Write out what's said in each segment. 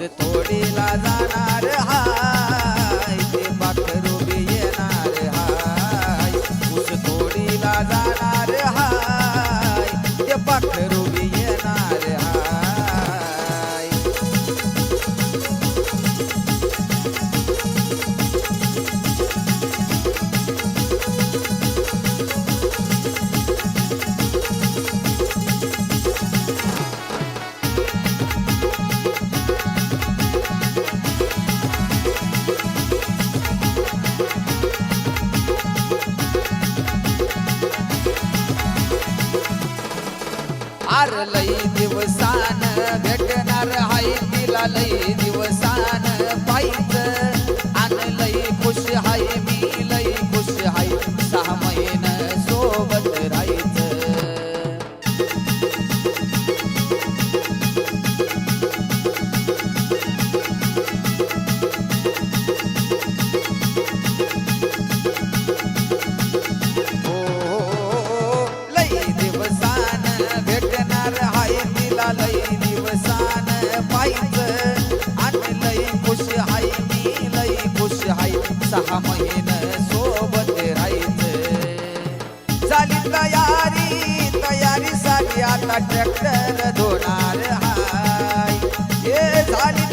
तोडीला जाणार हाय ते पाखरू बी येणार हाय ऊस तोडीला जाणार हाय ते पाखरू बी येणार हाय आर लई दिवसान भेटणार हाय तिला लई दिवसान पाहिजे आन लई खुश हाय मी लई खुश हाय 6 महिने सोबत राहायचं लई दिवसान पाहिजे आणि लई खुश हाय मी लई खुश हाय 6 महिने सोबत राहायचं झाली तयारी साठी आता ट्रॅक्टर धुणार हाय हे झाली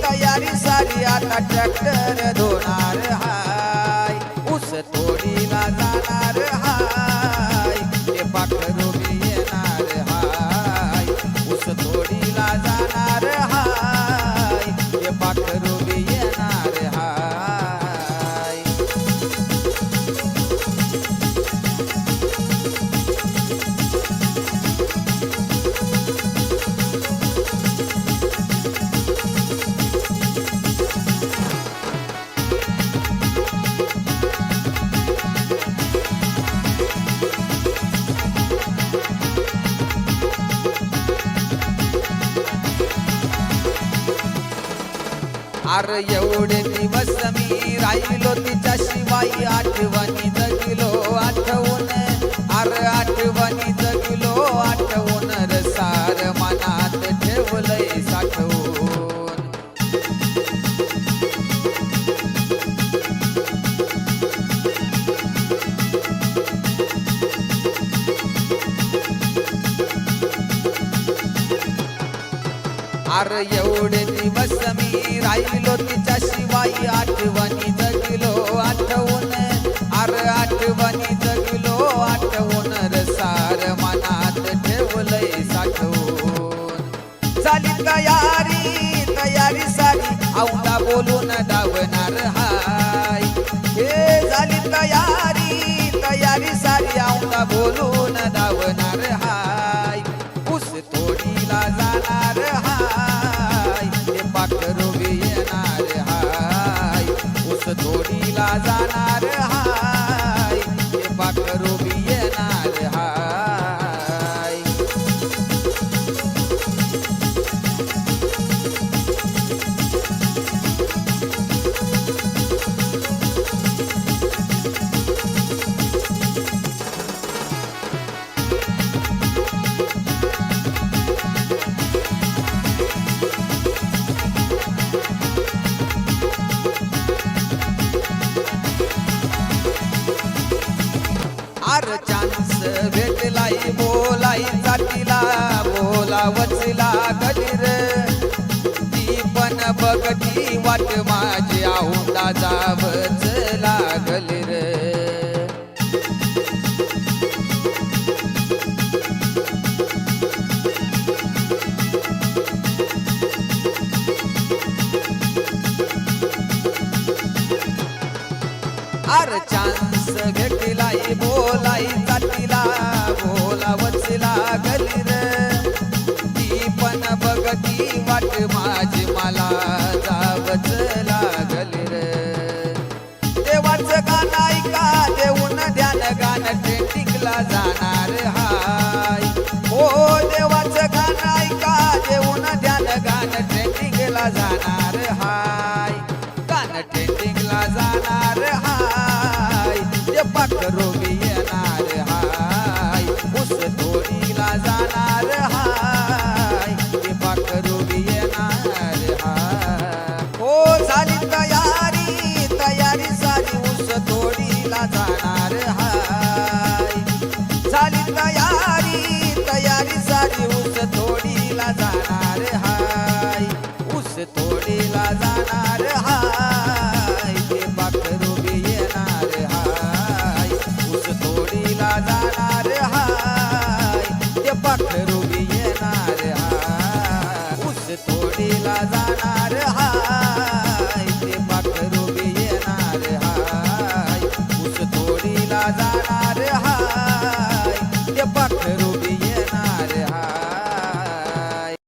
तयारी साठी आता ट्रॅक्टर धुणार हाय ऊस तोडीला जाणार हाय ते पाखरू बी येणार हाय तोडीला जाणार हाय ते पाखरू बी येणार हाय अर एवढे दिवस मी राहिलो तिच्या शिवाय आठवणी जगलो आठवून अर आठवणी जगलो आठवून रसार मनात ठेवलंय साठवून अर एवढे दिवस मी राहिलो तिच्या शिवाय आठवणी जगलो आठवून अर आठवणी जगलो आठवून रसार मनात ठेवलंय साठवून झाली तयारी सारी औंधा बोलून धावणार हाय हे झाली तयारी सारी औंधा बोलून धावणार हाय ऊस तोडीला जाणार हाय ते पाखरू बी येणार हाय ऊस तोडीला जाणार हाय ते पाखरू बी येणार हाय आर चान्स भेटलाई बोलाई जातीला बोलावचला गलीर ती पण बघती वाट माझी औंधा जावच लागली रे आर चान्स भेटलाई बोलाई जातीला बोलावचला गलीर ती पण बघती वाट माझी मला जावच लागली रे देवाचं गाणं ऐका देऊन ध्यान गाणं ट्रेंडिंगला जाणार हाय हो देवाचं गाणं ऐका देऊन ध्यान गाणं ट्रेंडिंगला जाणार हाय गाणं ट्रेंडिंगला जाणार हाय ते पाखरू बी येणार हाय ऊस तोडीला जाणार हाय ते पाखरू बी येणार जाणार